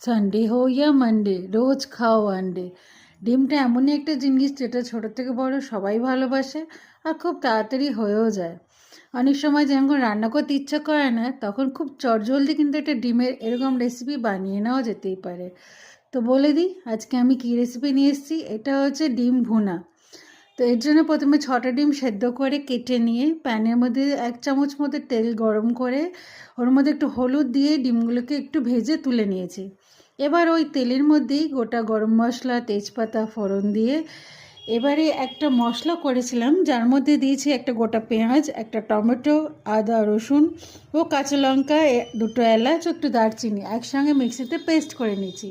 Sunday হো ইয়া Monday রোজ খাও আন্ডে। ডিমটা এমনই একটা জিনিস যেটা ছোট থেকে বড় সবাই ভালোবাসে আর খুব তাড়াতাড়ি হয়েও যায়। অনেক সময় যখন রান্না করতে ইচ্ছা করে না তখন খুব চটজলদি কিন্তু একটা ডিমের এরকম রেসিপি বানিয়ে নেওয়া যেতেই পারে। তো বলে দিই আজকে আমি কী রেসিপি নিয়ে এসেছি। এটা হচ্ছে ডিম ভুনা। তো এর জন্য প্রথমে 6টা ডিম সেদ্ধ করে কেটে নিয়ে প্যানের মধ্যে 1 চামচ মতো তেল গরম করে ওর মধ্যে একটু হলুদ দিয়ে ডিমগুলোকে একটু ভেজে তুলে নিয়েছি। এবার ওই তেলের মধ্যেই গোটা গরম মশলা, তেজপাতা ফোড়ন দিয়ে এবারে একটা মশলা করেছিলাম যার মধ্যে দিয়েছি একটা গোটা পেঁয়াজ, একটা টমেটো, আদা রসুন ও কাঁচা লঙ্কা, দুটো এলাচ, একটু দারচিনি একসঙ্গে মিক্সিতে পেস্ট করে নিয়েছি।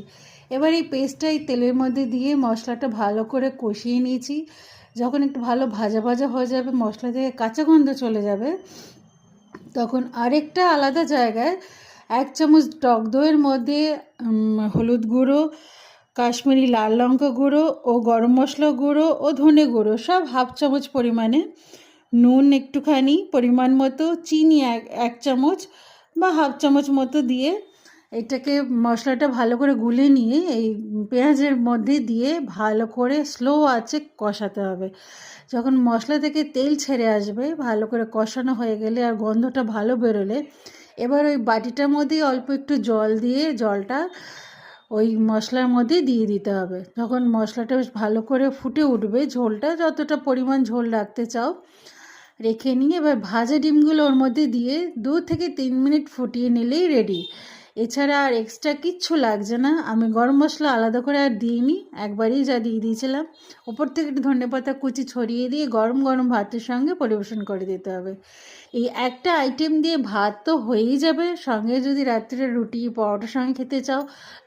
এবার এই পেস্টটা এই তেলের মধ্যে দিয়ে মশলাটা ভালো করে কষিয়ে নিয়েছি। যখন একটু ভালো ভাজা ভাজা হয়ে যাবে, মশলা থেকে কাঁচা গন্ধ চলে যাবে, তখন আরেকটা আলাদা জায়গায় 1 চামচ টক দইয়ের মধ্যে হলুদ গুঁড়ো, কাশ্মীরি লাল লঙ্কা গুঁড়ো ও গরম মশলা গুঁড়ো ও ধনে গুঁড়ো সব 1/2 চামচ পরিমাণে, নুন একটুখানি পরিমাণ মতো, চিনি 1 চামচ বা 1/2 চামচ মতো দিয়ে এটাকে মশলাটা ভালো করে গুলে নিয়ে এই পেঁয়াজের মধ্যে দিয়ে ভালো করে স্লো আঁচে কষাতে হবে। যখন মশলা থেকে তেল ছেড়ে আসবে, ভালো করে কষানো হয়ে গেলে আর গন্ধটা ভালো বেরোলে, এবার ওই বাটিটার মধ্যে অল্প একটু জল দিয়ে জলটা ওই মশলার মধ্যে দিয়ে দিতে হবে। যখন মশলাটা বেশ ভালো করে ফুটে উঠবে, ঝোলটা যতটা পরিমাণ ঝোল রাখতে চাও রেখে নিয়ে এবার ভাজা ডিমগুলো ওর মধ্যে দিয়ে 2 থেকে 3 মিনিট ফুটিয়ে নিলেই রেডি। এছাড়া আর এক্সট্রা কিচ্ছু লাগছে না। আমি গরম মশলা আলাদা করে আর দিইনি, একবারই যা দিয়ে দিয়েছিলাম। ওপর থেকে একটু ধনেপাতা কুচি ছড়িয়ে দিয়ে গরম গরম ভাতের সঙ্গে পরিবেশন করে দিতে হবে। এই একটা আইটেম দিয়ে ভাত তো হয়েই যাবে, সঙ্গে যদি রাত্রে রুটি পরোটার সঙ্গে খেতে চাও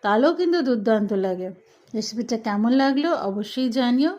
তাহলেও কিন্তু দুর্দান্ত লাগে। রেসিপিটা কেমন লাগলো অবশ্যই জানিও।